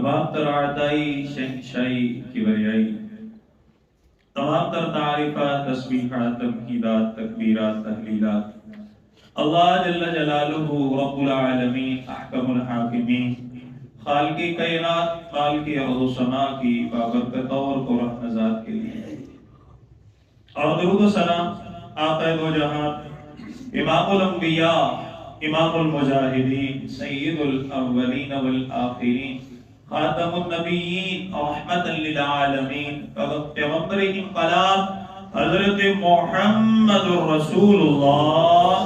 تمام تر اعدائی شہنشائی کبریائی، تمام تر تعریفات، تسبیحات، تمجیدات، تکبیرات، تحلیلات اللہ جل جلالہ رب العالمین احکم الحاکمین خالق کائنات، خالق ارض و سما کی بابرکت اور قرآن ذات کے لیے، اور درود و سلام آقا دو جہان، امام الانبیاء، امام المجاہدین، سید الاولین والآخرین، خاتم النبیین، رحمت للعالمین، پیغمبر انقلاب حضرت محمد رسول اللہ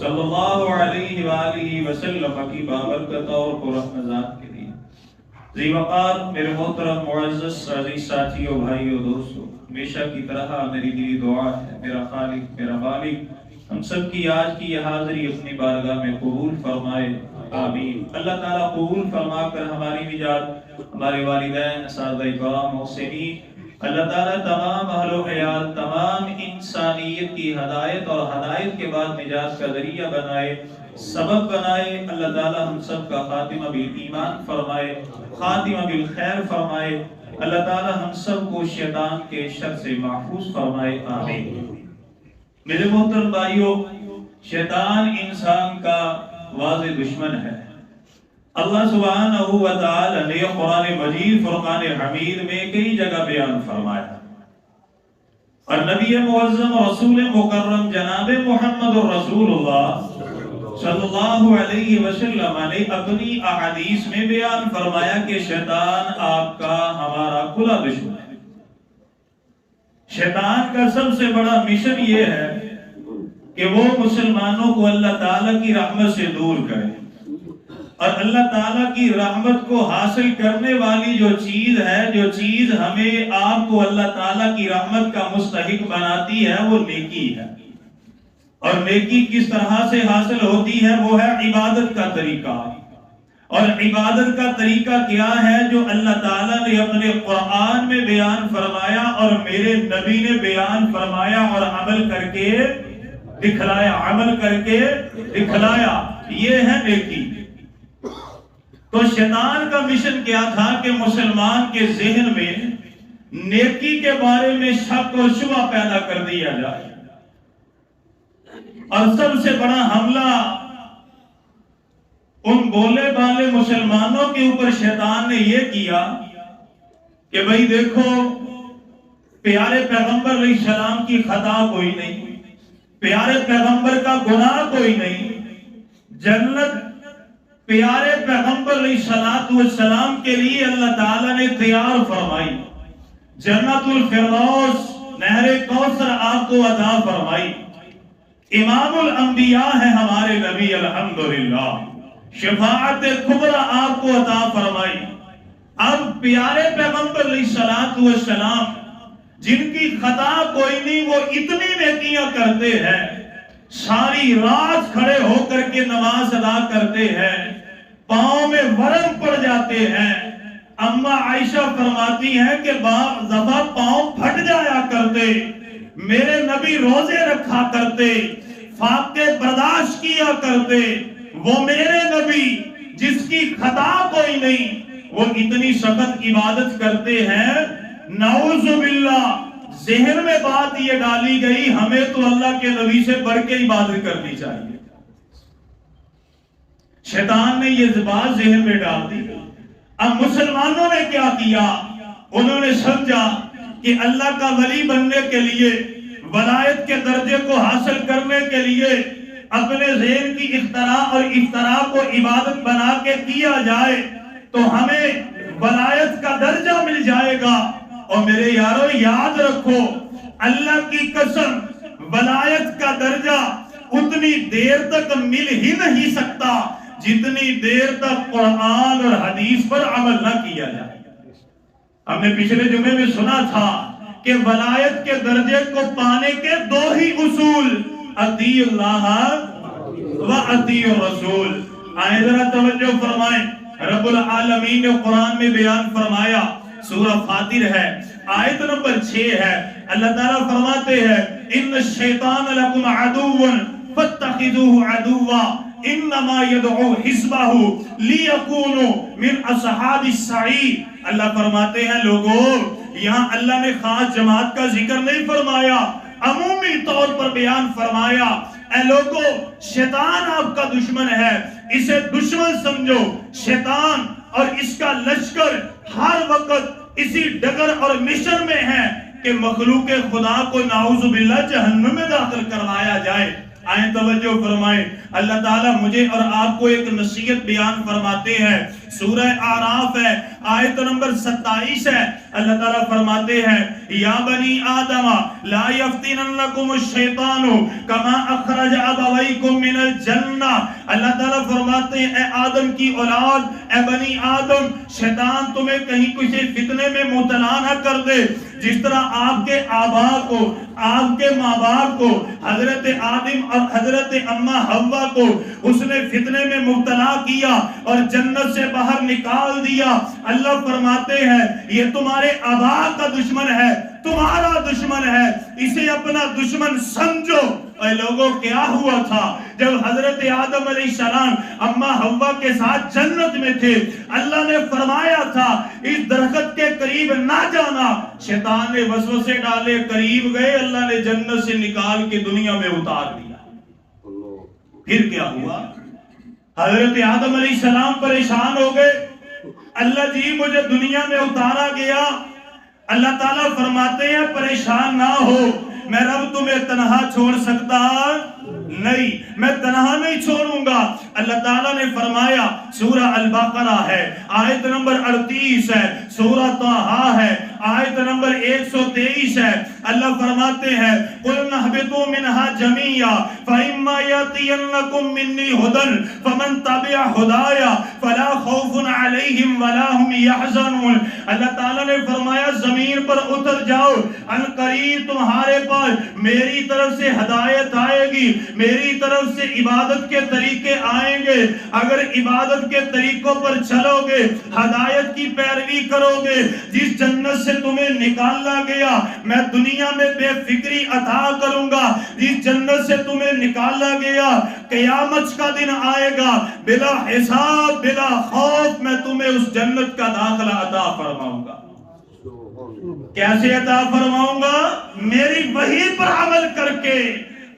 صلی اللہ علیہ وآلہ وسلم کی بابرکت اور قرآن ذات کے لیے۔ ذی وقار میرے محترم معزز عزیز ساتھیوں، بھائیوں، دوستوں، ہمیشہ کی طرح میری دلی دعا ہے میرا خالق میرا مالک ہم سب کی آج کی یہ حاضری اپنی بارگاہ میں قبول فرمائے، آمین۔ اللہ تعالیٰ قبول فرما کر ہماری نجات، ہمارے والدین، اساتذہ کرام، محسنین، اللہ تعالیٰ تمام اہل و عیال، تمام انسانیت کی ہدایت اور ہدایت کے بعد نجات کا ذریعہ بنائے، سبب بنائے۔ اللہ تعالیٰ ہم سب کا خاتمہ بالایمان فرمائے، خاتمہ بالخیر فرمائے۔ اللہ تعالیٰ ہم سب کو شیطان کے شر سے محفوظ فرمائے، آمین۔ میرے محترم بھائیوں، شیطان انسان کا واضح دشمن ہے۔ اللہ سبحانہ و تعالی نے قرآن مجید فرقان حمید میں کئی جگہ بیان فرمایا، اور نبی معظم رسول مکرم جناب محمد رسول اللہ صلی اللہ علیہ وسلم نے اپنی احادیث میں بیان فرمایا کہ شیطان آپ کا ہمارا کھلا دشمن ہے۔ شیطان کا سب سے بڑا مشن یہ ہے کہ وہ مسلمانوں کو اللہ تعالیٰ کی رحمت سے دور کرے، اور اللہ تعالیٰ کی رحمت کو حاصل کرنے والی جو چیز ہے، جو چیز ہمیں آپ کو اللہ تعالیٰ کی رحمت کا مستحق بناتی ہے، وہ نیکی ہے۔ اور نیکی کس طرح سے حاصل ہوتی ہے؟ وہ ہے عبادت کا طریقہ۔ اور عبادت کا طریقہ کیا ہے؟ جو اللہ تعالیٰ نے اپنے قرآن میں بیان فرمایا اور میرے نبی نے بیان فرمایا اور عمل کر کے دکھلایا، عمل کر کے دکھلایا، یہ ہے نیکی۔ تو شیطان کا مشن کیا تھا کہ مسلمان کے ذہن میں نیکی کے بارے میں شک اور شبہ پیدا کر دیا جائے۔ اور سب سے بڑا حملہ ان بولے بالے مسلمانوں کے اوپر شیطان نے یہ کیا کہ بھئی دیکھو، پیارے پیغمبر علیہ السلام کی خطا کوئی نہیں، پیارے پیغمبر کا گناہ کوئی نہیں، جنت پیارے پیغمبر علیہ السلام کے لیے اللہ تعالیٰ نے تیار فرمائی، جنت الفردوس، نہر کوثر آپ کو عطا فرمائی، امام الانبیاء ہے ہمارے نبی الحمدللہ، شفاعت کبریٰ آپ کو عطا فرمائی۔ اب پیارے پیغمبر علیہ السلام جن کی خطا کوئی نہیں، وہ اتنی نیکیاں کرتے ہیں، ساری رات کھڑے ہو کر کے نماز ادا کرتے ہیں، پاؤں میں ورم پڑ جاتے ہیں۔ اما عائشہ فرماتی ہیں کہ بعض دفعہ پاؤں پھٹ جایا کرتے، میرے نبی روزے رکھا کرتے، فاقے برداشت کیا کرتے۔ وہ میرے نبی جس کی خطا کوئی نہیں، وہ اتنی سخت عبادت کرتے ہیں۔ نعوذ باللہ، ذہن میں بات یہ ڈالی گئی ہمیں تو اللہ کے نبی سے بڑھ کے عبادت کرنی چاہیے۔ شیطان نے یہ بات ذہن میں ڈال دی۔ اب مسلمانوں نے کیا کیا؟ انہوں نے سمجھا کہ اللہ کا ولی بننے کے لیے، ولایت کے درجے کو حاصل کرنے کے لیے اپنے ذہن کی اختراع اور افتراء کو عبادت بنا کے کیا جائے تو ہمیں ولایت کا درجہ مل جائے گا۔ اور میرے یارو یاد رکھو، اللہ کی قسم، ولایت کا درجہ اتنی دیر تک مل ہی نہیں سکتا جتنی دیر تک قرآن اور حدیث پر عمل نہ کیا جائے۔ ہم نے پچھلے جمعے میں سنا تھا کہ ولایت کے درجے کو پانے کے دو ہی اصول، اطیع اللہ و اطیع الرسول۔ آئے ذرا توجہ فرمائیں، رب العالمین نے قرآن میں بیان فرمایا، سورہ فاطر ہے، آیت نمبر 6 ہے، اللہ تعالیٰ فرماتے ہیں ان الشیطان لکم عدو فاتخذوه عدوا انما يدعو حزبه ليكونوا من اصحاب السعید. اللہ فرماتے ہیں لوگوں یہاں اللہ نے خاص جماعت کا ذکر نہیں فرمایا، عمومی طور پر بیان فرمایا اے لوگو شیطان آپ کا دشمن ہے، اسے دشمن سمجھو. شیطان اور اس کا لشکر ہر وقت اسی ڈگر اور مشن میں ہے کہ مخلوق خدا کو نعوذ باللہ جہنم میں داخل کروایا جائے. آئیں توجہ فرمائیں. اللہ تعالیٰ مجھے اور آپ کو ایک نصیحت بیان فرماتے ہیں. سورہ اعراف ہے، آیت نمبر 27 ہے. اللہ تعالیٰ فرماتے ہیں یا بنی آدم لا یفتننکم الشیطان کما اخرج ابویکم من الجنہ. اللہ تعالیٰ فرماتے ہیں اے آدم کی اولاد، اے بنی آدم، شیطان تمہیں کہیں کسی فتنے میں مبتلا نہ کر دے جس طرح آپ کے آبا کو، آپ کے ماں باپ کو، حضرت آدم اور حضرت اماں حوا کو اس نے فتنے میں مبتلا کیا اور جنت سے باہر نکال دیا. اللہ فرماتے ہیں یہ تمہارے آبا کا دشمن ہے، تمہارا دشمن ہے، اسے اپنا دشمن سمجھو. اے لوگوں کیا ہوا تھا جب حضرت آدم علیہ السلام اماں حوا کے ساتھ جنت میں تھے؟ اللہ نے فرمایا تھا اس درخت کے قریب نہ جانا. شیطان نے وسوسے ڈالے، قریب گئے، اللہ نے جنت سے نکال کے دنیا میں اتار دیا. پھر کیا ہوا؟ حضرت آدم علیہ السلام پریشان ہو گئے. اللہ جی مجھے دنیا میں اتارا گیا. اللہ تعالیٰ فرماتے ہیں پریشان نہ ہو، میں رب تمہیں تنہا چھوڑ سکتا نہیں، میں تنہا نہیں چھوڑوں گا. اللہ تعالیٰ نے فرمایا، سورہ البقرہ ہے، آیت نمبر 38 ہے، سورہ طٰہٰ ہے، آیت نمبر 123 ہے. اللہ فرماتے ہیں قُلْنَا اهْبِطُوا مِنْهَا جَمِيعًا فَإِمَّا يَأْتِيَنَّكُم مِّنِّي هُدًى فَمَن تَبِعَ هُدَايَ فَلَا خَوْفٌ عَلَيْهِمْ وَلَا هُمْ يَحْزَنُونَ. اللہ تعالیٰ نے فرمایا زمین پر اتر جاؤ، ان قریب تمہارے پاس میری طرف سے ہدایت آئے گی، میری طرف سے عبادت کے طریقے آئیں گے. اگر عبادت کے طریقوں پر چلو گے، ہدایت کی پیروی کرو گے، جس جنت سے تمہیں نکالا گیا میں دنیا میں بے فکری عطا کروں گا. جس جنت سے تمہیں نکالا گیا قیامت کا دن آئے گا، بلا حساب بلا خوف میں تمہیں اس جنت کا داخلہ عطا فرماؤں گا. کیسے عطا فرماؤں گا؟ میری وحی پر عمل کر کے.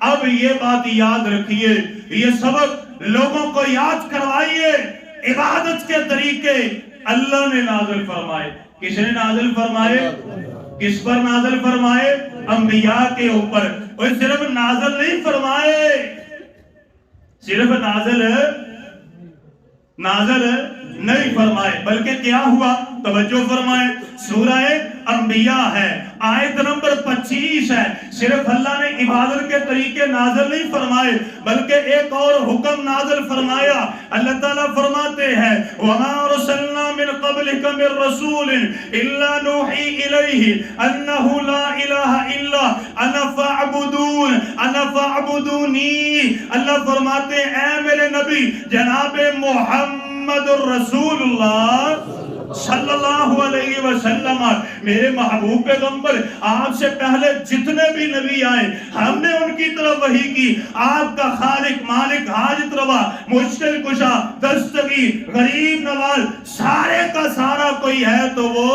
اب یہ بات یاد رکھیے، یہ سبق لوگوں کو یاد کروائیے. عبادت کے طریقے اللہ نے نازل فرمائے. کس نے نازل فرمائے؟ کس پر نازل فرمائے؟ انبیاء کے اوپر. اور صرف نازل نہیں فرمائے، صرف نازل نہیں فرمائے، بلکہ کیا ہوا؟ توجہ فرمائے. سورہ انبیاء ہے، آیت نمبر 25 ہے. صرف اللہ نے عبادت کے طریقے نازل نہیں فرمائے بلکہ ایک اور حکم نازل فرمایا. اللہ تعالیٰ فرماتے ہیں وَمَا أَرْسَلْنَا مِن قَبْلِكَ مِن رَّسُولٍ إِلَّا نُوحِي إِلَيْهِ أَنَّهُ لَا إِلَٰهَ إِلَّا أَنَا فَاعْبُدُونِي. اللہ فرماتے ہیں اے میرے نبی جناب محمد الرسول اللہ صلی اللہ علیہ وسلم، میرے محبوب پیغمبر، آپ سے پہلے جتنے بھی نبی آئے ہم نے ان کی طرف وحی کی. آپ کا خالق مالک حاجت روا مشکل کشا دستگیر غریب نواز سارے کا سارا کوئی ہے تو وہ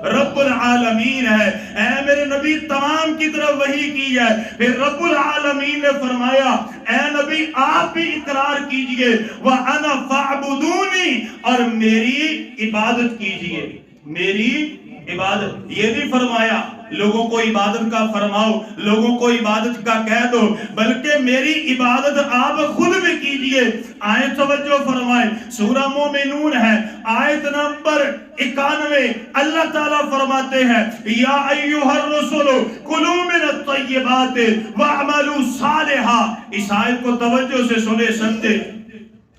رب العالمین ہے. اے میرے نبی تمام کی طرف وحی کی ہے. پھر رب العالمین نے فرمایا اے نبی آپ بھی اقرار کیجئے وَأَنَا فَاعْبُدُونِي، اور میری عبادت کیجئے. میری عبادت، یہ نہیں فرمایا لوگوں کو عبادت کا فرماؤ، لوگوں کو عبادت کا کہہ دو، بلکہ میری عبادت آپ خود بھی کیجئے. آیت توجہ فرمائے، سورہ مومنون ہے، آیت نمبر 91. اللہ تعالیٰ فرماتے ہیں یا ایھا الرسل کلوا من الطیبات واعملوا صالحا. اس آیت کو توجہ سے سنے سمجھے.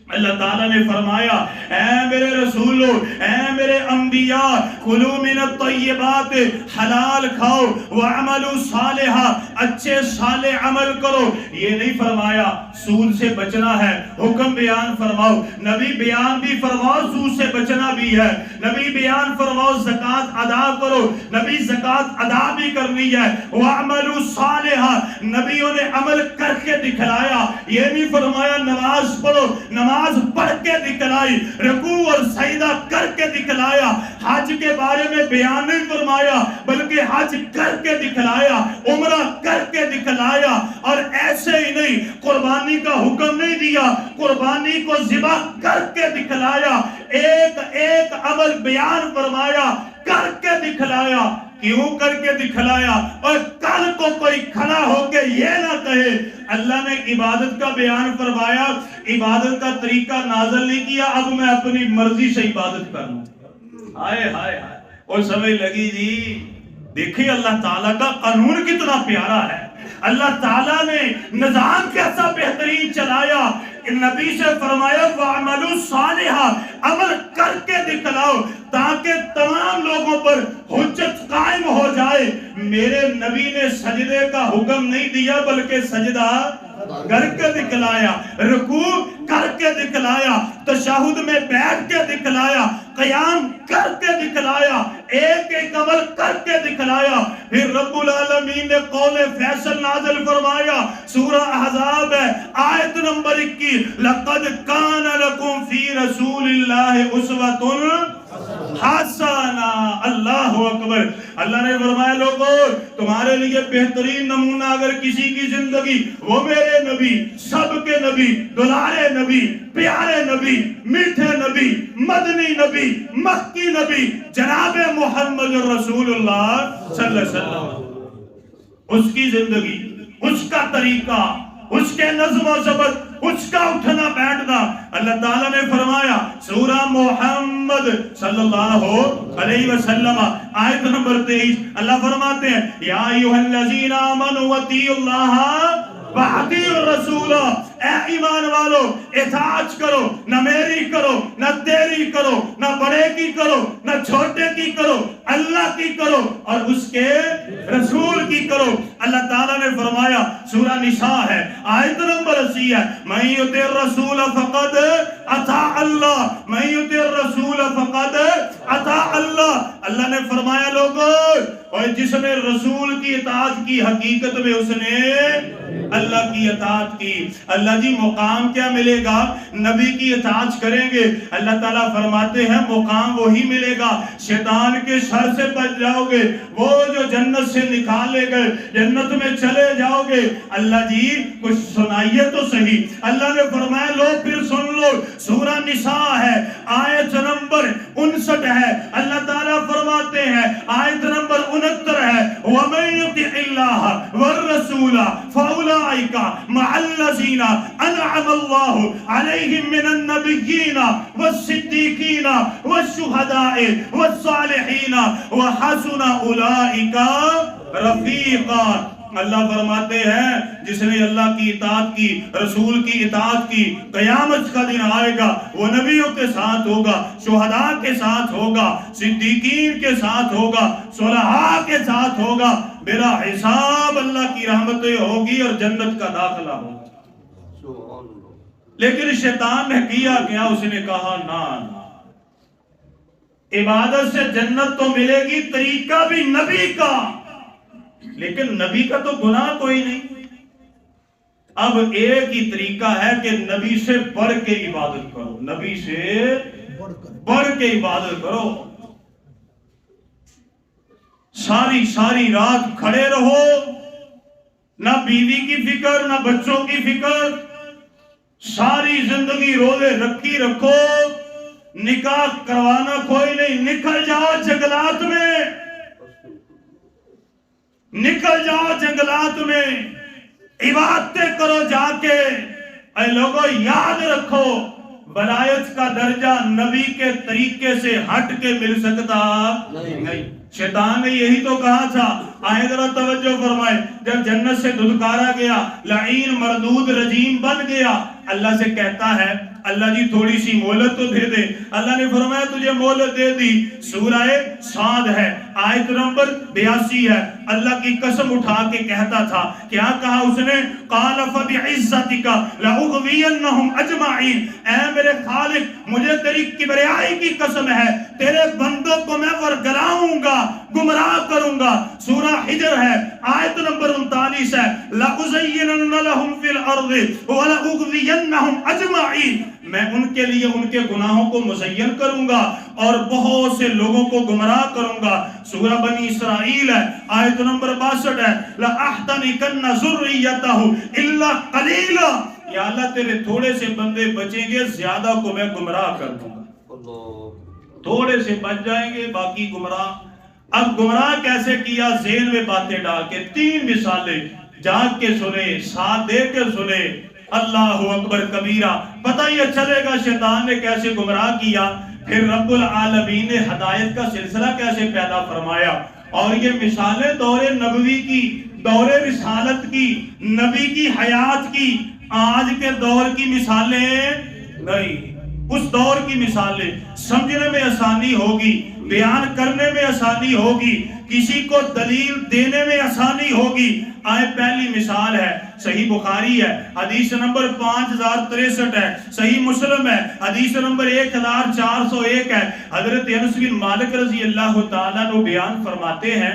اللہ تعالیٰ نے فرمایا اے میرے رسولو، اے میرے انبیاء کلوا من الطیبات، حلال کھاؤ، وعملوا صالحا، اچھے صالح عمل کرو. یہ نہیں فرمایا سود سے بچنا ہے، حکم بیان فرماؤ. نبی بیان بھی فرماؤ سود سے بچنا بھی ہے. نبی بیان فرماؤ زکوٰۃ ادا کرو، نبی زکوٰۃ ادا بھی کرنی ہے. وعملوا صالحا، نبیوں نے عمل کر کے دکھلایا. یہ نہیں فرمایا نماز پڑھو، نماز پڑھ کے دکھلائی. رکوع اور سجدہ کر کے دکھلایا. حج کے بارے میں بیان نہیں فرمایا بلکہ حج کر کے دکھلایا، عمرہ کر کے دکھلایا. اور ایسے ہی نہیں، قربانی کا حکم نہیں دیا، قربانی کو ذبح کر کے دکھلایا. ایک ایک عمل بیان فرمایا، کر کے دکھلایا. کیوں کر کے دکھلایا؟ اور کل کو کوئی کھڑا ہو کے یہ نہ کہے اللہ نے عبادت کا بیان فرمایا، عبادت کا طریقہ نازل نہیں کیا، اب میں اپنی مرضی سے عبادت کروں. ہائے ہائے ہائے، اور سمجھ لگی جی. دیکھیں اللہ تعالیٰ کا قانون کتنا پیارا ہے. اللہ تعالیٰ نے نظام کیسا بہترین چلایا. نبی سے فرمایا وَعَمَلُوا صَالِحًا، عمل کر کے دکھلاؤ تاکہ تمام لوگوں پر حجت قائم ہو جائے. میرے نبی نے سجدے کا حکم نہیں دیا بلکہ سجدہ کر کے دکھلایا، رکوع کر کے دکھلایا، تشہد میں بیٹھ کے دکھلایا، قیام کر کے دکھلایا، ایک ایک عمل کر کے دکھلایا. پھر رب العالمین نے قول فیصل نازل فرمایا. سورہ احزاب ہے، آیت نمبر 21، لَقَدْ كَانَ لَكُمْ فِي رَسُولِ اللَّهِ أُسْوَةٌ حسنہ. اللہ اکبر. اللہ نے فرمایا لوگوں تمہارے لیے بہترین نمونہ اگر کسی کی زندگی، وہ میرے نبی، سب کے نبی، دلارے نبی، پیارے نبی، میٹھے نبی، مدنی نبی، مکی نبی، جناب محمد رسول اللہ صلی اللہ علیہ وسلم. اس کی زندگی، اس کا طریقہ، اس کے نظم و ضبط، اس کا اٹھنا بیٹھنا. اللہ تعالیٰ نے فرمایا سورہ محمد صلی اللہ علیہ وسلم آیت نمبر 23، اللہ فرماتے ہیں یا ایھا الذین آمنوا اطیعوا اللہ وَأَطِیعُوا الرَّسُولَ، اے ایمان والو اطاعت کرو، نہ میری کرو، نہ تیری کرو، نہ بڑے کی کرو، نہ چھوٹے کی کرو، اللہ کی کرو اور اس کے رسول کی کرو. اللہ تعالیٰ نے فرمایا سورہ نساء ہے، آیت نمبر 80 ہے، مَن یُطِعِ الرَّسُولَ فَقَدْ اطاع اللہ، مَن یُطِعِ الرَّسُولَ فَقَدْ اطاع اللہ. اللہ نے فرمایا لوگوں اور جس نے رسول کی اطاعت کی حقیقت میں اس نے اللہ کی اطاعت کی. اللہ جی مقام کیا ملے گا؟ نبی کی اطاعت کریں گے اللہ تعالیٰ فرماتے ہیں مقام وہی ملے گا. شیطان کے شر سے بچ جاؤ گے، وہ جو جنت سے نکالے گئے جنت میں چلے جاؤ گے. اللہ جی کچھ سنائیے تو صحیح. اللہ نے فرمایا لو پھر سن لو، سورہ نساء ہے، آیت نمبر 59 ہے. اللہ تعالیٰ فرماتے ہیں آیت نمبر 69 ہے وَمَن يُطِعِ اللَّهَ وَالرَّسُولَ فَأُولَٰئِكَ مَعَ الَّذِينَ أَنْعَمَ اللَّهُ عَلَيْهِم مِّنَ النَّبِيِّينَ وَالصِّدِّيقِينَ وَالشُّهَدَاءِ وَالصَّالِحِينَ وَحَسُنَ أُولَٰئِكَ رَفِيقًا. اللہ فرماتے ہیں جس نے اللہ کی اطاعت کی، رسول کی اطاعت کی، قیامت کا دن آئے گا وہ نبیوں کے ساتھ ہوگا، شہداء کے ساتھ ہوگا، صدیقین کے ساتھ ہوگا، صلحاء کے ساتھ ہوگا. میرا حساب اللہ کی رحمتیں ہوگی اور جنت کا داخلہ ہوگا. لیکن شیطان نے کیا کیا؟ اس نے کہا نا عبادت سے جنت تو ملے گی، طریقہ بھی نبی کا، لیکن نبی کا تو گناہ کوئی نہیں. اب ایک ہی طریقہ ہے کہ نبی سے بڑھ کے عبادت کرو، نبی سے بڑھ کے عبادت کرو. ساری رات کھڑے رہو، نہ بیوی کی فکر نہ بچوں کی فکر، ساری زندگی روزے رکھی رکھو، نکاح کروانا کوئی نہیں، نکل جاؤ جنگلات میں، نکل جاؤ جنگلات میں، عبادتیں کرو جا کے. اے لوگوں یاد رکھو ولایت کا درجہ نبی کے طریقے سے ہٹ کے مل سکتا نہیں. شیطان نے یہی تو کہا تھا. آئے ذرا توجہ فرمائے، جب جنت سے دھتکارا گیا، لعین مردود رجیم بن گیا، اللہ سے کہتا ہے اللہ جی تھوڑی سی مہلت تو دے دے. اللہ نے فرمایا تجھے مہلت دے دی. سورہ صاد ہے, آیت نمبر 82 ہے. اللہ کی قسم اٹھا کے کہتا تھا, کیا کہا اس نے, قال فبعزتک لاغوینہم اجمعین, اے میرے خالق مجھے تیری کبریائی کی قسم ہے, تیرے بندوں کو میں ورگلاؤں گا, گمراہ کروں گا. سورہ حجر ہے, آیت نمبر 39 ہے, لَأُزَيِّنَنَّ لَهُمْ فِي الْأَرْضِ وَلَأُغْوِيَنَّهُمْ أَجْمَعِينَ, میں ان کے لیے ان کے گناہوں کو مزین کروں گا اور بہت سے لوگوں کو گمراہ کروں گا. سورہ بنی اسرائیل ہے, آیت نمبر 62 ہے, لَأَحْتَنِكَنَّ ذُرِّيَّتَهُ إِلَّا قَلِيلًا, یا اللہ تیرے تھوڑے سے بندے بچیں گے, زیادہ کو میں گمراہ کر دوں گا. تھوڑے سے بچ جائیں گے, باقی گمراہ. اب گمراہ کیسے کیا, ذہن میں باتیں ڈال کے 3 مثالیں جاگ کے سنے, ساتھ دے کے سنے. اللہ اکبر کبیرہ, پتہ یہ چلے گا شیطان نے کیسے گمراہ کیا, پھر رب العالمین نے ہدایت کا سلسلہ کیسے پیدا فرمایا. اور یہ مثالیں دور نبوی کی, دور رسالت کی, نبی کی حیات کی, آج کے دور کی مثالیں نہیں. اس دور کی مثالیں سمجھنے میں آسانی ہوگی, بیان کرنے میں آسانی ہوگی, کسی کو دلیل دینے میں آسانی ہوگی. آئے پہلی مثال ہے, صحیح بخاری ہے, حدیث نمبر 5063 ہے, صحیح مسلم ہے, حدیث نمبر 1401 ہے. حضرت انس بن مالک رضی اللہ تعالیٰ عنہ بیان فرماتے ہیں,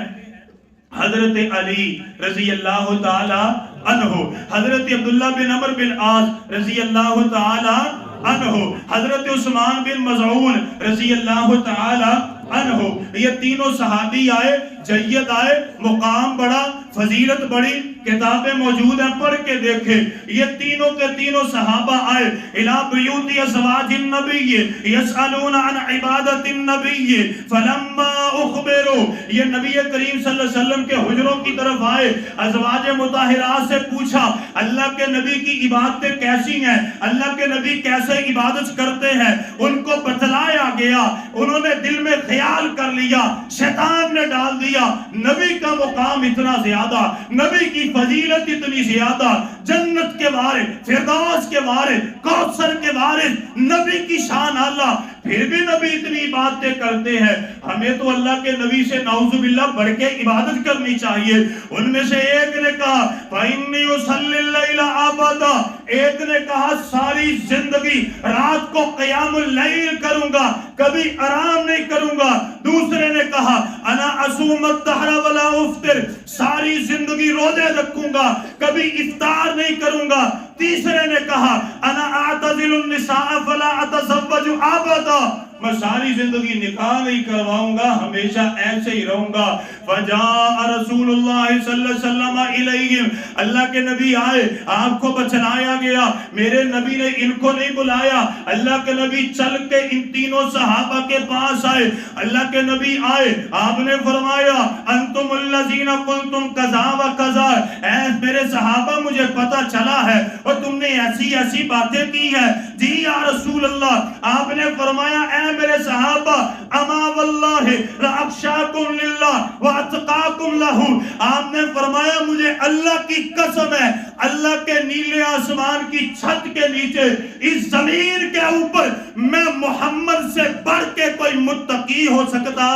حضرت علی رضی اللہ تعالیٰ عنہ, حضرت عبداللہ بن عمر بن عاص رضی اللہ تعالیٰ عنہ, حضرت عثمان بن مظعون رضی اللہ تعالی عنہ, یہ تینوں صحابی آئے, جید آئے, مقام بڑا, فضیلت بڑی, کتابیں موجود ہیں, پڑھ کے دیکھیں. یہ تینوں کے تینوں صحابہ آئے, الی بیوت ازواج النبی یسألون عن عبادت النبی فلما اخبروا, یہ نبی کریم صلی اللہ علیہ وسلم کے حجروں کی طرف آئے, ازواج مطہرات سے پوچھا اللہ کے نبی کی عبادتیں کیسی ہیں, اللہ کے نبی کیسے عبادت کرتے ہیں. ان کو بتلایا گیا, انہوں نے دل میں خیال کر لیا, شیطان نے ڈال دیا, نبی کا مقام اتنا زیادہ, نبی کی فضیلت اتنی زیادہ, جنت کے وارث, فردوس کے وارث, کوثر کے وارث, نبی کی شان اعلیٰ, پھر بھی نبی اتنی باتیں کرتے ہیں. ہمیں تو اللہ کے نبی سے نعوذ باللہ بڑھ کے عبادت کرنی چاہیے. ان میں سے ایک نے کہا فَإِنِّي أُصَلِّي اللَّيْلَ أَبَدًا, ایک نے کہا ساری زندگی رات کو قیام اللیل کروں گا, کبھی آرام نہیں کروں گا. دوسرے نے کہا انا اصوم الدہر ولا افطر, ساری زندگی روزے رکھوں گا, کبھی افطار نہیں کروں گا. تیسرے نے کہا انا اعتزل النساء فلا اتزوج ابدا, میں ساری زندگی نکاح نہیں کرواؤں گا, ہمیشہ ایسے ہی رہوں گا. فجاء رسول اللہ صلی اللہ علیہ وسلم الیہم, اللہ کے نبی آئے, آپ کو بچلایا گیا, میرے نبی نے ان کو نہیں بلایا, اللہ کے نبی چل کے ان تینوں صحابہ کے پاس آئے. اللہ کے نبی آئے, آپ نے فرمایا انتم الذین قلتم کذا و کذا, اے میرے صحابہ مجھے پتا چلا ہے اور تم نے ایسی ایسی باتیں کی ہیں. جی یا رسول اللہ. آپ نے فرمایا اے میرے صحابہ, اما واللہ لأخشاکم للہ واتقاکم لہ, آپ نے فرمایا مجھے اللہ کی قسم ہے, اللہ کے نیلے آسمان کی چھت کے نیچے, اس زمین کے اوپر میں محمد سے بڑھ کے کوئی متقی ہو سکتا.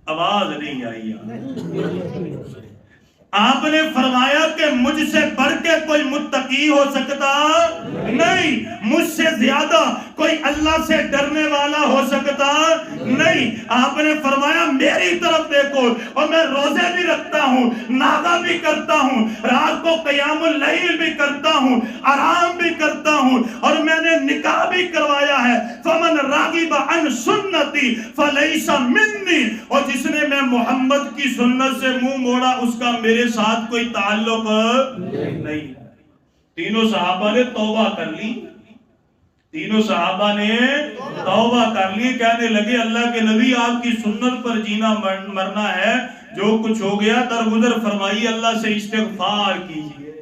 آواز نہیں آئی. آپ نے فرمایا کہ مجھ سے بڑھ کے کوئی متقی ہو سکتا نہیں, مجھ سے زیادہ کوئی اللہ سے ڈرنے والا ہو سکتا نہیں. آپ نے فرمایا میری طرف دیکھو, اور میں روزے بھی رکھتا ہوں, ناغہ بھی کرتا ہوں, رات کو قیام اللیل بھی کرتا ہوں, آرام بھی کرتا ہوں, اور میں نے نکاح بھی کروایا ہے. فمن راغب عن سنتی فلیس منی, اور جس نے میں محمد کی سنت سے منہ موڑا اس کا میرے ساتھ کوئی تعلق نہیں. تینوں صحابہ نے توبہ کر لی, تینوں صحابہ نے توبہ کر لی, کہنے لگے اللہ کے نبی آپ کی سنت پر جینا مرنا ہے, جو کچھ ہو گیا درگزر فرمائیے, اللہ سے استغفار کیجئے.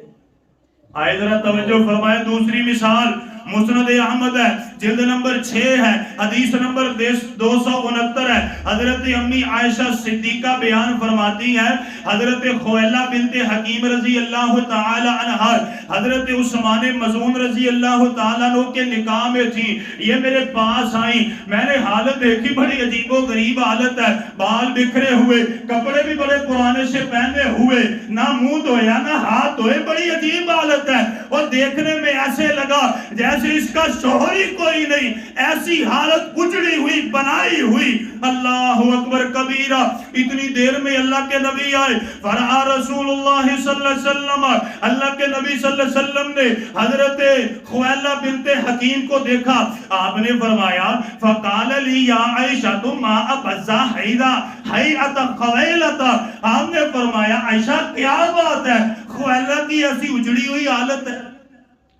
آئے ذرا توجہ فرمائے. دوسری مثال مسند احمد ہے, جلد نمبر 6 ہے، حدیث نمبر 269 ہے۔ حضرت امی عائشہ صدیقہ بیان فرماتی ہے، حضرت خویلہ بنت حکیم رضی اللہ تعالی عنہ حضرت عثمان مظعون رضی اللہ تعالیٰ عنہ کے نکاح میں تھی، یہ میرے پاس آئیں، میں نے حالت دیکھی بڑی عجیب و غریب حالت ہے، بال بکھرے ہوئے، کپڑے بھی بڑے پرانے سے پہنے ہوئے، نہ منہ دھویا نہ ہاتھ دھوئے، بڑی عجیب حالت ہے، اور دیکھنے میں ایسے لگا جیسے اس کا شوہر ہی کوئی نہیں، ایسی حالت اجڑی ہوئی بنائی ہوئی۔ اللہ اکبر کبیرہ، اتنی دیر میں اللہ کے نبی آئے، فرآ رسول اللہ صلی اللہ علیہ وسلم، اللہ کے نبی صلی اللہ علیہ وسلم نے حضرت خویلہ بنت حکیم کو دیکھا، آپ نے فرمایا فقال لی یا عائشہ ما ابزا حیعت خویلت، آپ نے فرمایا عائشہ کیا بات ہے، خویلہ کی ایسی اجڑی ہوئی حالت ہے،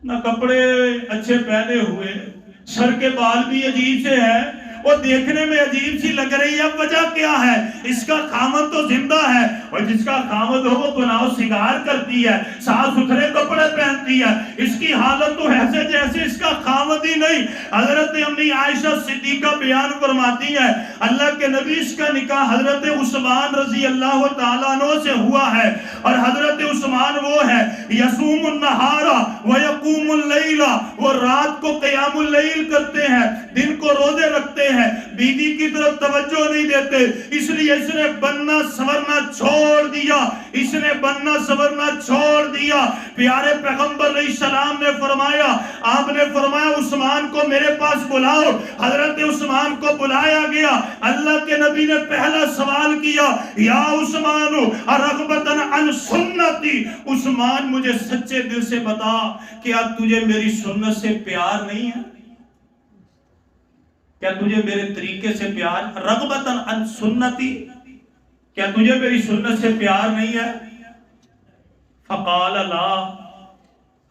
نہ کپڑے اچھے پہنے ہوئے، سر کے بال بھی عجیب سے ہیں، وہ دیکھنے میں عجیب سی لگ رہی ہے، وجہ کیا ہے؟ اس کا خامد تو زندہ ہے، اور جس کا خامد ہو وہ گناہ سنگار کرتی ہے، صاف ستھرے کپڑے پہنتی ہے، اس کی حالت تو ایسے جیسے اس کا خامد ہی نہیں۔ حضرت امی عائشہ صدیقہ بیان فرماتی ہے، اللہ کے نبی اس کا نکاح حضرت عثمان رضی اللہ تعالیٰ عنہ سے ہوا ہے، اور حضرت عثمان وہ ہے یصوم النہار ویقوم اللیل، وہ رات کو قیام اللیل کرتے ہیں، دن کو روزے رکھتے ہیں، بیوی کی طرف توجہ نہیں دیتے، اس لیے اس نے بننا سورنا چھوڑ دیا، اس نے بننا سورنا چھوڑ دیا۔ پیارے پیغمبر علیہ السلام نے فرمایا، آپ نے فرمایا عثمان کو میرے پاس بلاؤ، حضرت عثمان کو بلایا گیا، اللہ کے نبی نے پہلا سوال کیا، یا عثمان رغبتاً عن سنتی، عثمان مجھے سچے دل سے بتا کیا تجھے میری سنت سے پیار نہیں ہے؟ کیا تجھے میرے طریقے سے پیار؟ رغبتاً عن سنتی، کیا تجھے میری سنت سے پیار نہیں ہے؟ فقال لا،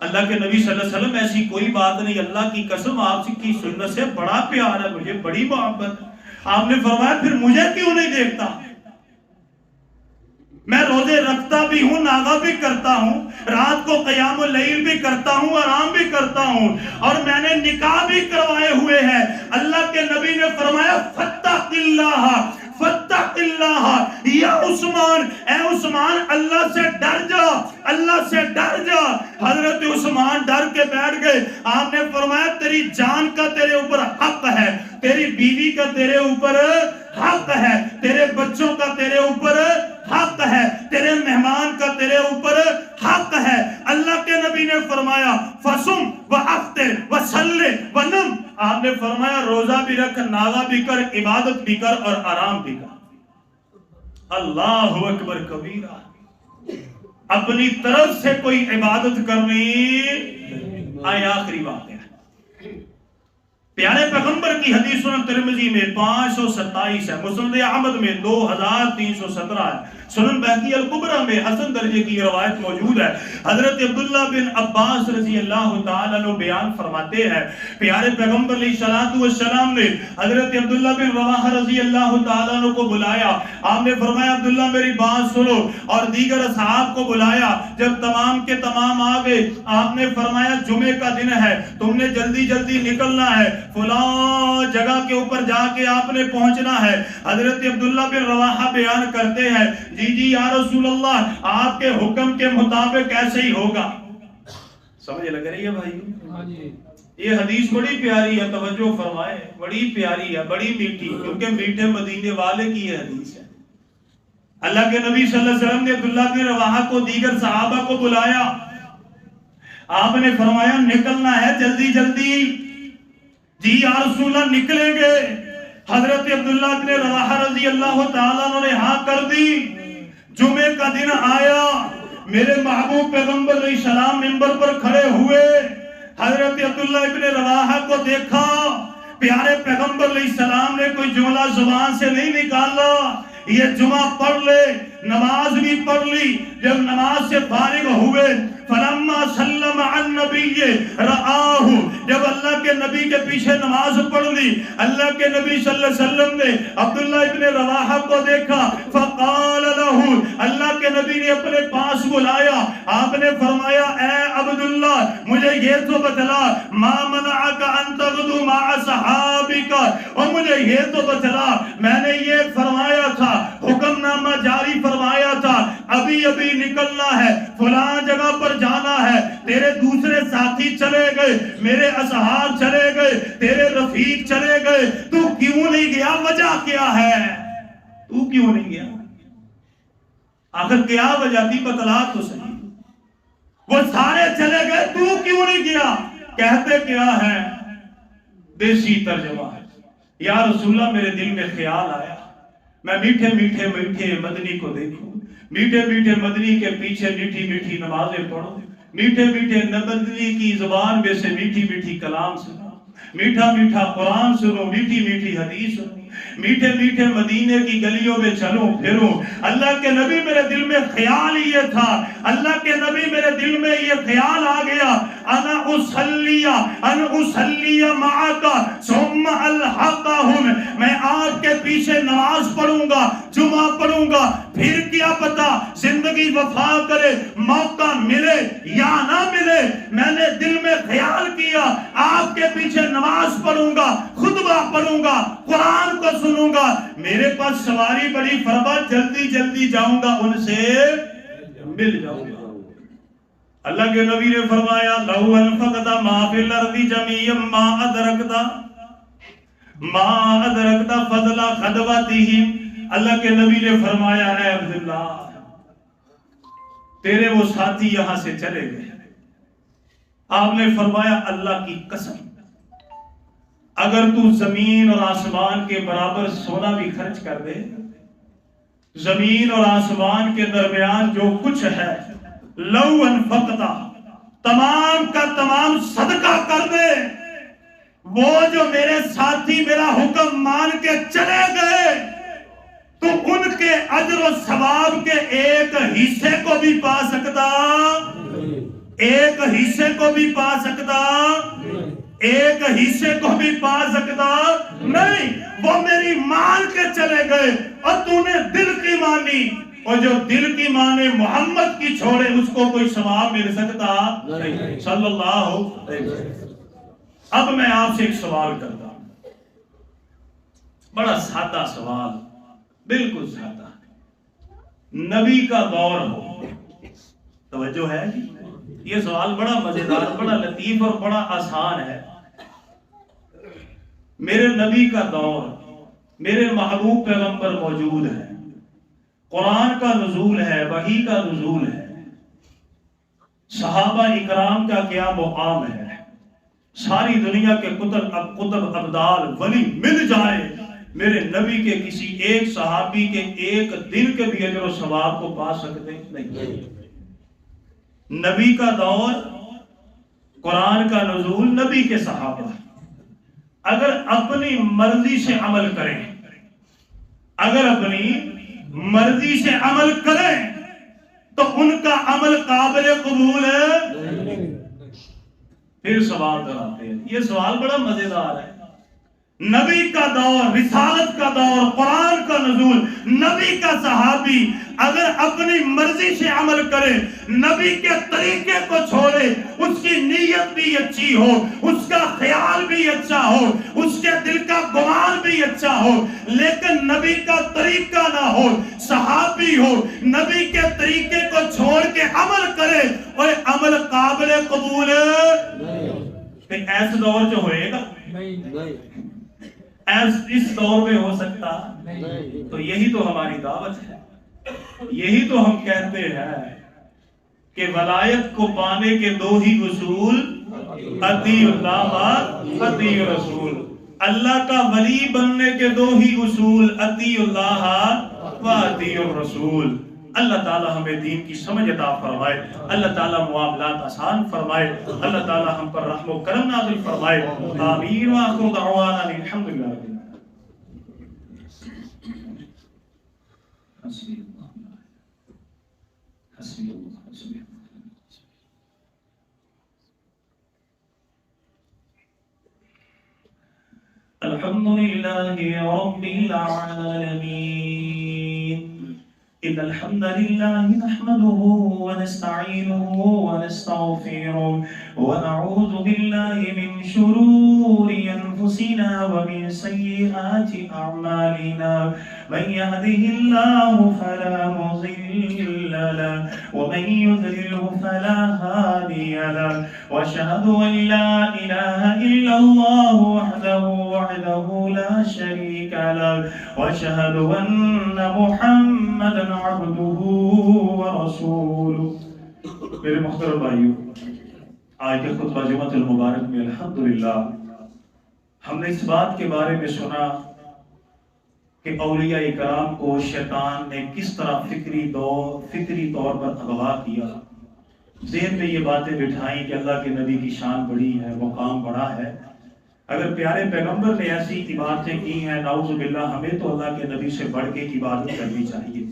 اللہ کے نبی صلی اللہ علیہ وسلم ایسی کوئی بات نہیں، اللہ کی قسم آپ کی سنت سے بڑا پیار ہے، مجھے بڑی محبت ہے۔ آپ نے فرمایا پھر مجھے کیوں نہیں دیکھتا؟ میں روزے رکھتا بھی ہوں، ناغہ بھی کرتا ہوں، رات کو قیام اللیل بھی کرتا ہوں، آرام بھی کرتا ہوں، اور میں نے نکاح بھی کروائے ہوئے ہیں۔ اللہ کے نبی نے فرمایا فاتق اللہ، فاتق اللہ یا عثمان، اے عثمان اللہ سے ڈر جا، اللہ سے ڈر جا۔ حضرت عثمان ڈر کے بیٹھ گئے۔ آپ نے فرمایا تیری جان کا تیرے اوپر حق ہے، تیری بیوی کا تیرے اوپر حق ہے، تیرے بچوں کا تیرے اوپر حق ہے، تیرے مہمان کا تیرے اوپر حق ہے۔ اللہ کے نبی نے فرمایا فصم وافطر وصلی ونم، آپ نے فرمایا روزہ بھی رکھ، ناغہ بھی کر، عبادت بھی کر اور آرام بھی کر۔ اللہ اکبر کبیرہ، اپنی طرف سے کوئی عبادت کرنی آئے۔ آخری واقعہ پیارے پیغمبر کی حدیث سنن ترمذی میں 527 ہے، مسند احمد میں 2317 ہے، سنن بہقی الکبریٰ میں حسن درجے کی روایت موجود ہے۔ حضرت عبداللہ بن عباس رضی اللہ تعالیٰ عنہ بیان فرماتے ہیں، پیارے پیغمبر علیہ السلام نے حضرت عبداللہ بن رواحہ رضی اللہ تعالیٰ عنہ کو بلایا۔ آپ نے فرمایا عبداللہ میری بات سنو، اور دیگر اصحاب کو بلایا۔ جب تمام کے تمام آگے، آپ نے فرمایا جمعے کا دن ہے، تم نے جلدی جلدی نکلنا ہے، فلاں جگہ کے اوپر جا کے آپ نے پہنچنا ہے۔ حضرت عبداللہ بن رواحہ بیان کرتے ہیں، جی یا رسول اللہ آپ کے حکم کے مطابق ایسے ہی ہوگا۔ سمجھ لگ رہی ہے بھائی؟ یہ حدیث بڑی پیاری ہے، توجہ فرمائے، بڑی پیاری ہے، بڑی میٹھی، کیونکہ میٹھے مدینے والے کی یہ حدیث ہے۔ اللہ کے نبی صلی اللہ علیہ وسلم نے عبداللہ بن رواحہ کو دیگر صحابہ کو بلایا۔ آپ نے فرمایا نکلنا ہے جلدی جلدی۔ جی یا رسول اللہ نکلیں گے۔ حضرت عبداللہ بن رواحہ رضی اللہ تعالیٰ عنہ نے ہاں کر دی۔ جمعے کا دن آیا، میرے محبوب پیغمبر علیہ السلام منبر پر کھڑے ہوئے، حضرت عبداللہ بن رواحہ کو دیکھا۔ پیارے پیغمبر علیہ السلام نے کوئی جملہ زبان سے نہیں نکالا، یہ جمعہ پڑھ لے، نماز بھی پڑھ لی. جب نماز سے فارغ ہوئے فلما سلم عن نبی رآہ، جب اللہ کے نبی کے پیچھے نماز پڑھ لی، اللہ کے نبی صلی اللہ علیہ وسلم نے عبداللہ ابن رواحہ کو دیکھا. فقال له، اللہ کے نبی نے اپنے پاس بلایا. آپ نے فرمایا اے عبداللہ مجھے یہ تو بتلا، ما منعک ان تغدو مع صحابک، اور مجھے یہ تو بتلا، میں نے یہ فرمایا تھا، حکم نامہ جاری فرمایا تھا، ابھی ابھی نکلنا ہے، فلاں جگہ پر جانا ہے، تیرے دوسرے ساتھی چلے گئے، میرے اصحاب چلے گئے، تیرے رفیق چلے گئے، تو کیوں نہیں گیا؟ وجہ کیا ہے؟ تو کیوں نہیں گیا؟ آخر کیا وجہ تھی؟ بتلا تو صحیح. وہ سارے چلے گئے، تو کیوں نہیں گیا؟ کہتے کیا ہے؟ دیسی ترجمہ ہے، یا رسول اللہ میرے دل میں خیال آیا، میں میٹھے میٹھے میٹھے مدنی کو دیکھوں، میٹھے میٹھے مدنی کے پیچھے میٹھی میٹھی نمازیں پڑھوں، میٹھے میٹھے مدنی کی زبان میں سے میٹھی میٹھی کلام سنوں، میٹھا میٹھا قرآن سنوں، میٹھی میٹھی حدیث سنوں، میٹھے میٹھے مدینے کی گلیوں میں چلوں پھروں. اللہ کے نبی میرے دل میں خیال یہ تھا، اللہ کے نبی میرے دل میں یہ خیال آ گیا، انا اصلی معک ثم الحقہم، میں آپ کے پیچھے نماز پڑھوں گا، جمعہ پڑھوں گا، پھر کیا پتا زندگی وفا کرے، موقع ملے یا نہ ملے. میں نے دل میں خیال کیا آپ کے پیچھے نماز پڑھوں گا، خطبہ پڑھوں گا، قرآن کو سنوں گا، میرے پاس سواری بڑی فرما، جلدی جلدی جاؤں گا، ان سے مل جاؤں گا. اللہ کے نبی نے فرمایا لو انفقت ما فی الارض جميعا ما ادرکت فضل خطبته. اللہ کے نبی نے فرمایا اے عبداللہ تیرے وہ ساتھی یہاں سے چلے گئے. آپ نے فرمایا اللہ کی قسم اگر تو زمین اور آسمان کے برابر سونا بھی خرچ کر دے، زمین اور آسمان کے درمیان جو کچھ ہے، لو انفقتا، تمام کا تمام صدقہ کر دے، وہ جو میرے ساتھی میرا حکم مان کے چلے گئے تو ان کے اجر و ثواب کے ایک حصے کو بھی پا سکتا، ایک حصے کو بھی پا سکتا، ایک حصے کو بھی پا سکتا نہیں. وہ میری مان کے چلے گئے اور تو نے دل کی مانی، اور جو دل کی مانے محمد کی چھوڑے اس کو کوئی ثواب مل سکتا نہیں صلی اللہ علیہ وسلم. اب میں آپ سے ایک سوال کرتا ہوں، بڑا سادہ سوال، بالکل سادہ. نبی کا دور ہو، توجہ ہے جی؟ یہ سوال بڑا مزیدار، بڑا لطیف اور بڑا آسان ہے. میرے نبی کا دور، میرے محبوب پیغمبر موجود ہے، قرآن کا نزول ہے، وحی کا نزول ہے، صحابہ اکرام کا کیا مقام ہے، ساری دنیا کے قطب ابدال ولی مل جائے، میرے نبی کے کسی ایک صحابی کے ایک دن کے بھی اجر و ثواب کو پا سکتے نہیں. نبی کا دور، قرآن کا نزول، نبی کے صحابہ اگر اپنی مرضی سے عمل کریں، اگر اپنی مرضی سے عمل کریں تو ان کا عمل قابل قبول ہے. پھر سوال دہراتے ہیں، یہ سوال بڑا مزیدار ہے. نبی کا دور، رسالت کا دور، قرآن کا نزول، نبی کا صحابی اگر اپنی مرضی سے عمل کرے، نبی کے طریقے کو چھوڑے، اس کی نیت بھی اچھی ہو، اس کا خیال بھی اچھا ہو، اس کے دل کا گمان بھی اچھا ہو، لیکن نبی کا طریقہ نہ ہو، صحابی ہو، نبی کے طریقے کو چھوڑ کے عمل کرے اور عمل قابل قبول ہے. ایسا دور جو ہوئے گا اس دور میں ہو سکتا، تو یہی تو ہماری دعوت ہے، یہی تو ہم کہتے ہیں کہ ولایت کو پانے کے دو ہی اصول، اطیع اللہ و اطیع الرسول. اللہ کا ولی بننے کے دو ہی اصول، اطیع اللہ و اطیع الرسول. اللہ تعالی ہمیں دین کی سمجھ عطا فرمائے، اللہ تعالی معاملات آسان فرمائے، اللہ تعالی ہم پر رحم و کرم نازل فرمائے. آمین. وآخر دعوانا الحمدللہ. حسبي الله حسبي الله حسبي الله. الحمد لله رب العالمين. إن الحمد لله نحمده ونستعينه ونستغفره ونعوذ بالله من شرور أنفسنا ومن سيئات أعمالنا. من يهده الله فلا مضل له ومن يضلله فلا هادي له. وأشهد أن لا إله إلا الله وحده لا شريك له. وأشهد أن محمدا عبده ورسوله. میرے محترم بھائیو، آج کے خطبہ جمعۃ المبارک میں الحمدللہ ہم نے اس بات کے بارے میں سنا کہ اولیاء کرام کو شیطان نے کس طرح فکری طور پر اغوا کیا، ذہن میں یہ باتیں بٹھائیں کہ اللہ کے نبی کی شان بڑی ہے، مقام بڑا ہے۔ اگر پیارے پیغمبر نے ایسی عبادتیں کی ہیں، نعوذ باللہ، ہمیں تو اللہ کے نبی سے بڑھ کے عبادت کرنی چاہیے۔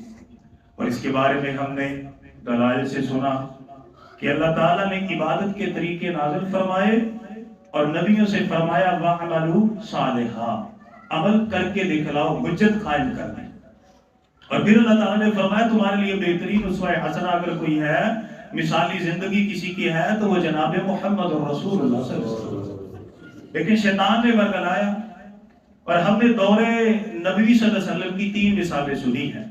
اور اس کے بارے میں ہم نے دلائل سے سنا کہ اللہ تعالیٰ نے عبادت کے طریقے نازل فرمائے اور نبیوں سے فرمایا وَعَمَلُوا صَالِحًا، عمل کر کے دکھلاؤ، حجت قائم کرنا۔ اور پھر اللہ تعالیٰ نے فرمایا تمہارے لیے بہترین اسوہ حسنہ اگر کوئی ہے، مثالی زندگی کسی کی ہے تو وہ جناب محمد رسول اللہ صلی اللہ علیہ وسلم۔ لیکن شیطان نے ورگلایا اور ہم نے دور نبوی صلی اللہ علیہ وسلم کی 3 مثالیں سنی ہیں،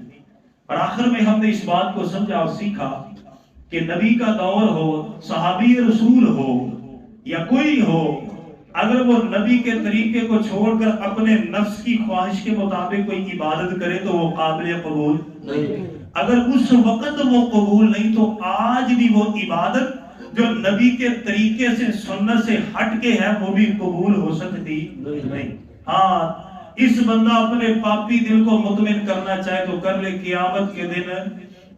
اور آخر میں ہم نے اس بات کو سمجھا اور سیکھا کہ نبی کا دور ہو، صحابی رسول ہو یا کوئی ہو، اگر وہ نبی کے طریقے کو چھوڑ کر اپنے نفس کی خواہش کے مطابق کوئی عبادت کرے تو وہ قابل قبول نہیں۔ اگر اس وقت وہ قبول نہیں تو آج بھی وہ عبادت جو نبی کے طریقے سے سنت سے ہٹ کے ہے وہ بھی قبول ہو سکتی نہیں۔ ہاں، اس بندہ اپنے پاپی دل کو مطمئن کرنا چاہے تو کر لے، قیامت کے دن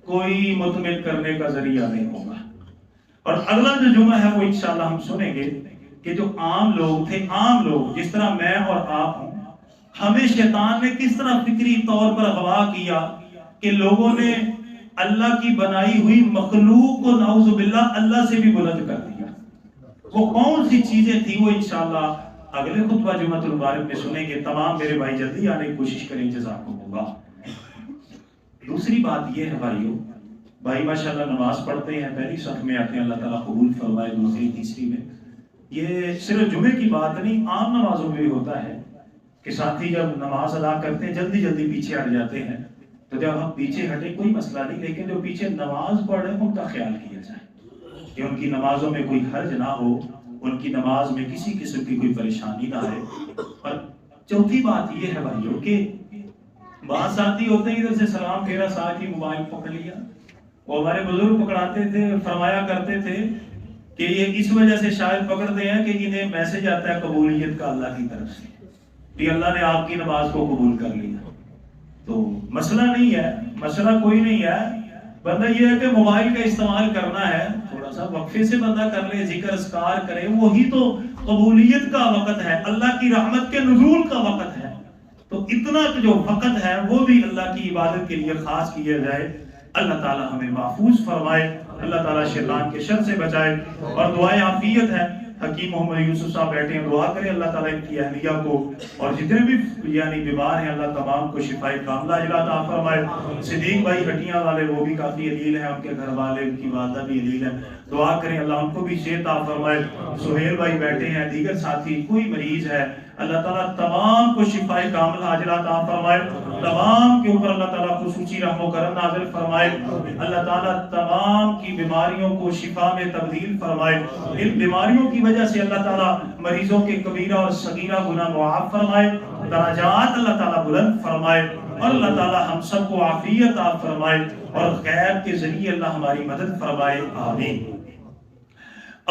کوئی مطمئن کرنے کا ذریعہ نہیں ہوگا۔ اور اگلا جو جمعہ ہے وہ انشاءاللہ ہم سنیں گے کہ جو عام لوگ تھے، عام لوگ جس طرح میں اور آپ ہوں، ہمیں شیطان نے کس طرح فکری طور پر اغوا کیا کہ لوگوں نے اللہ کی بنائی ہوئی مخلوق کو نعوذ باللہ اللہ سے بھی بلند کر دیا۔ وہ کون سی چیزیں تھیں وہ انشاءاللہ اگلے خطبہ جمعۃ المبارک میں سنیں گے۔ تمام میرے بھائی جلدی آنے کی کوشش کریں، جزاکم اللہ۔ دوسری بات یہ ہے بھائی ماشاءاللہ نماز پڑھتے ہیں، پہلی صف میں آتے ہیں، اللہ تعالیٰ قبول فرمائے، دوسری تیسری میں۔ یہ صرف جمعے کی بات نہیں، عام نمازوں میں بھی ہوتا ہے کہ ساتھی جب نماز ادا کرتے ہیں جلدی پیچھے ہٹ جاتے ہیں، تو جب ہم پیچھے ہٹیں کوئی مسئلہ نہیں، لیکن جو پیچھے نماز پڑھ رہے ہیں ان کا خیال کیا جائے کہ ان کی نمازوں میں کوئی حرج نہ ہو، ان کی نماز میں کسی قسم کی کوئی پریشانی نہ آئے۔ اور چوتھی بات یہ ہے بھائیوں کہ بعض ساتھی ہوتے ہیں ادھر سے سلام پھیرا، ساتھ ہی موبائل پکڑ لیا۔ وہ ہمارے بزرگ پکڑاتے تھے، فرمایا کرتے تھے کہ یہ اس وجہ سے شاید پکڑتے ہیں کہ انہیں میسج آتا ہے قبولیت کا اللہ کی طرف سے کہ اللہ نے آپ کی نماز کو قبول کر لیا۔ تو مسئلہ نہیں ہے، مسئلہ کوئی نہیں ہے، بندہ یہ ہے کہ موبائل کا استعمال کرنا ہے، تھوڑا سا وقفے سے بندہ کر لے، ذکر اذکار کرے، وہی تو قبولیت کا وقت ہے، اللہ کی رحمت کے نزول کا وقت ہے۔ تو اتنا جو وقت ہے وہ بھی اللہ کی عبادت کے لیے خاص کیا جائے۔ اللہ تعالی ہمیں محفوظ فرمائے، اللہ تعالی شیطان کے شر سے بچائے۔ اور دعائیں عافیت ہے، حکیم محمد یوسف صاحب بیٹھے ہیں، دعا کریں اللہ تعالیٰ ان کی اہلیہ کو اور جتنے بھی بیمار ہیں اللہ تمام کو شفائے کاملہ عطا فرمائے۔ صدیق بھائی ہٹیاں والے وہ بھی کافی علیل ہیں، ان کے گھر والے، ان کی والدہ بھی علیل ہیں، دعا کریں اللہ ان کو بھی صحت عطا فرمائے۔ سہیل بھائی بیٹھے ہیں، دیگر ساتھی، کوئی مریض ہے اللہ تعالیٰ تمام کو شفائے کاملہ عطا فرمائے، تمام کے اوپر اللہ تعالیٰ خصوصی رحم و کرم نازل فرمائے، اللہ تعالیٰ تمام کی بیماریوں کو شفا میں تبدیل فرمائے۔ ان بیماریوں کی وجہ سے اللہ تعالیٰ مریضوں کے کبیرہ اور صغیرہ گناہ معاف فرمائے، درجات اللہ تعالیٰ بلند فرمائے، اور اللہ تعالیٰ ہم سب کو عافیت عطا فرمائے اور غیب کے ذریعے اللہ ہماری مدد فرمائے، آمین۔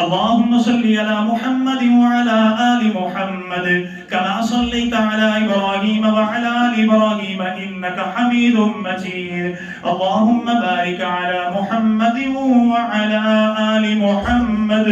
اللهم صل على محمد وعلى آل محمد كما صليت على إبراهيم وعلى آل إبراهيم إنك حميد مجيد اللهم بارك على محمد وعلى آل محمد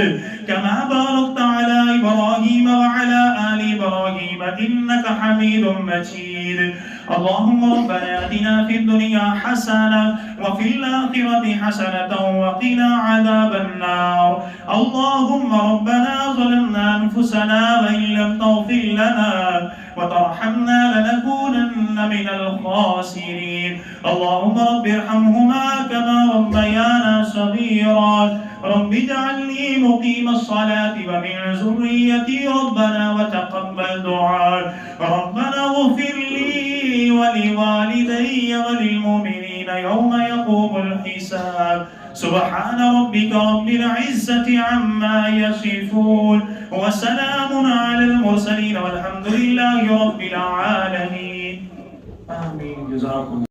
كما باركت على إبراهيم وعلى آل إبراهيم إنك حميد مجيد اللهم ربنا آتنا في الدنيا حسنة وفي الآخرة حسنة وقنا عذاب النار. اللهم ربنا ظلمنا أنفسنا وإن لم تغفر لنا وترحمنا لنكونن من الخاسرين. اللهم رب ارحمهما كما ربيانا صغيرا. رب اجعلني مقيم الصلاة ومن ذريتي ربنا وتقبل دعاء. ربنا اغفر لي ولوالدي وللمؤمنين يوم يقوم الحساب. سبحان ربك رب العزة عما يصفون وسلام على المرسلين والحمد لله رب العالمين. آمين. جزاكم